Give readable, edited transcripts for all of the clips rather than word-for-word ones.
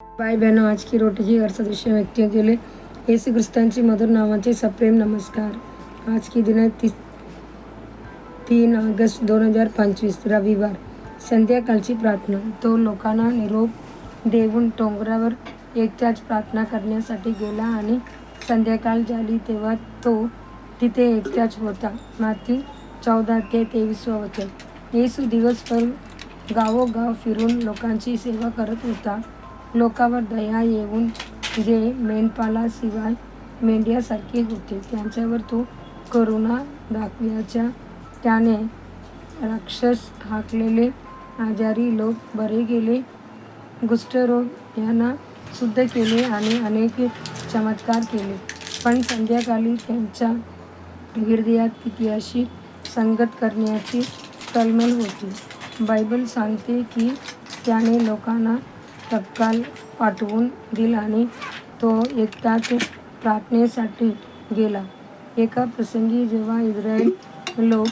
भाई बहनों, आज की रोटी की घर सदस्य व्यक्तियों के लिए येशू ख्रिस्तांची मधुर नावाचे सप्रेम नमस्कार. आज की दिनांक 3 ऑगस्ट 2025 रविवार. संध्याकाळची प्रार्थना. तो लोकांना निरोप देऊन डोंगरावर एकटाच प्रार्थना करण्यासाठी गेला आणि संध्याकाळ झाली तेव्हा तो तिथे एकटाच होता. मत्ती 14:23. येशू दिवसभर गावोगाव फिरून लोकांची सेवा करत होता. लोकांवर दया येऊन जे मेंढपाळाशिवाय मेंढ्यासारखे होते त्यांच्यावर तो करुणा दाखवायचा. त्याने राक्षस हाकलेले, आजारी लोक बरे केले, कुष्ठरोग यांना शुद्ध केले आणि अनेक चमत्कार केले. पण संध्याकाळी त्यांच्या हृदयात पित्याशी संगत करण्याची तळमळ होती. बायबल सांगते की त्याने लोकांना तत्काळ पाठवून दिले आणि तो एकटाच प्रार्थनेसाठी गेला. एका प्रसंगी जेव्हा इस्रायल लोक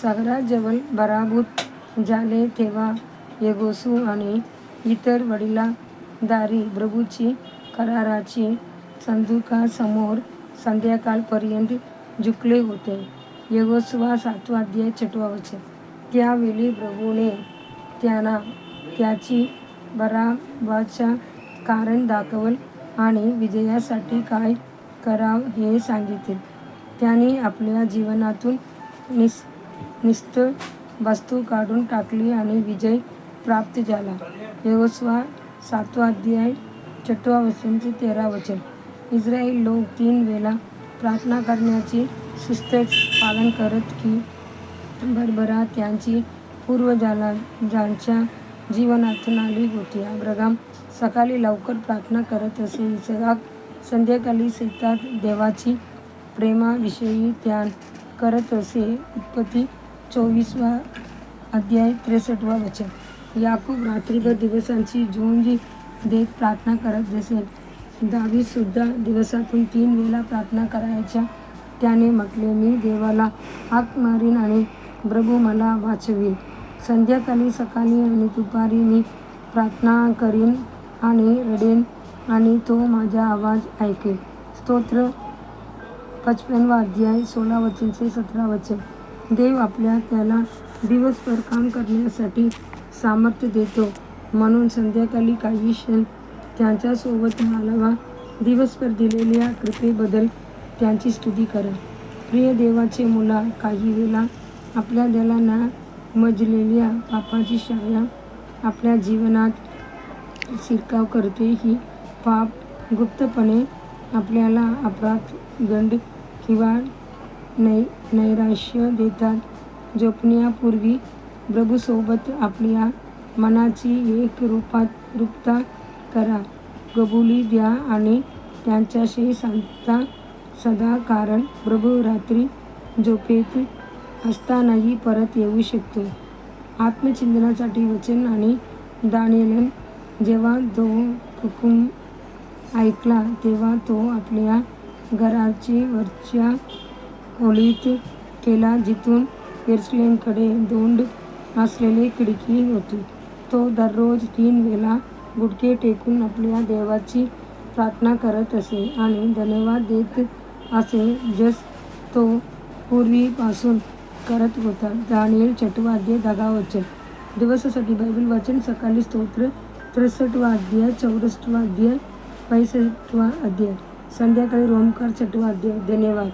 सागराजवळ पराभूत झाले तेव्हा यहोशू आणि इतर वडीलधारी प्रभूची कराराची संदूकासमोर संध्याकाळपर्यंत झुकले होते. यहोशुआ 7:6. त्यावेळी प्रभूने त्यांना त्याची पराभवाचे कारण दाखवले आणि विजयासाठी काय करावे हे सांगितले. त्यांनी आपल्या जीवनातून निष्ठ वस्तू काढून टाकली आणि विजय प्राप्त झाला. यहोशुआ 7:6-13. इस्रायल लोक 3 वेळा प्रार्थना करण्याचे शिस्तीचे पालन करत की भरभराट त्यांची पूर्वजांच्या जीवनातून आली होती. अब्राहम सकाळी लवकर प्रार्थना करत असे. इसहाक संध्याकाळी शेतात देवाची प्रेमाविषयी ध्यान करत असे. उत्पत्ती 24:63. याकूब रात्रभर दिवसाची झुंज देत प्रार्थना करत असे. दावीदसुद्धा दिवसातून 3 वेळा प्रार्थना करायचा. त्याने म्हटले, मी देवाला हाक मारीन आणि प्रभू मला वाचवील. संध्याकाळी, सकाळी आणि दुपारी मी प्रार्थना करीन आणि रडेन आणि तो माझा आवाज ऐकेल. स्तोत्र 55:16-17. देव आपल्याला दिवसभर काम करण्यासाठी सामर्थ्य देतो, म्हणून संध्याकाळी काही क्षण त्याच्यासोबत घालवा. दिवसभर दिलेल्या कृपेबद्दल त्याची स्तुती करा. प्रिय देवाचे मुला, काही वेळा आपल्याला न मजलेल्या पापाची छाया आपल्या जीवनात शिरकाव करते. ही पाप गुप्तपणे आपल्याला अपराध, गंड किंवा नैराश्य देतात. झोपण्यापूर्वी प्रभूसोबत आपल्या मनाची एकरूपता करा, कबुली द्या आणि त्याच्याशी शांतता साधा, कारण प्रभू रात्री झोपेत असतानाही परत येऊ शकतो. आत्मचिंतनासाठी वचन आणि दानिएल जेव्हा तो हुकूम ऐकला तेव्हा तो आपल्या घराची वरच्या खोलीत गेला, जिथून यरूशलेमकडे तोंड असलेली खिडकी होती. तो दररोज 3 वेळा गुडघे टेकून आपल्या देवाची प्रार्थना करत असे आणि धन्यवाद देत असे, जसे तो पूर्वीपासून करत होता. दानिएल 6:10. दिवसासाठी बायबल वाचन. सकाळी स्तोत्र 63:64. 65. संध्याकाळी रोमकार 6. धन्यवाद.